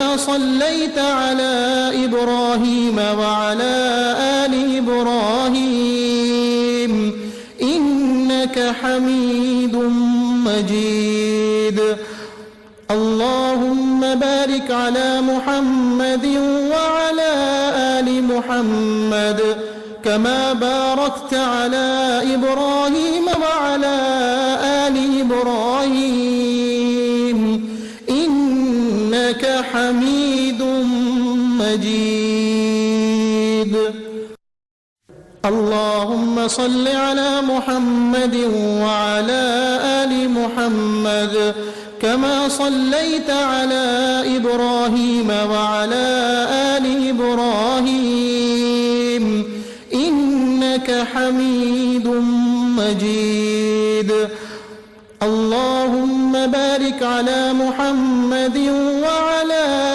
صليت على إبراهيم وعلى آل إبراهيم إنك حميد مجيد. اللهم بارك على محمد وعلى آل محمد كما باركت على إبراهيم وعلى آل إبراهيم إنك حميد مجيد. اللهم صل على محمد وعلى آل محمد كما صليت على إبراهيم وعلى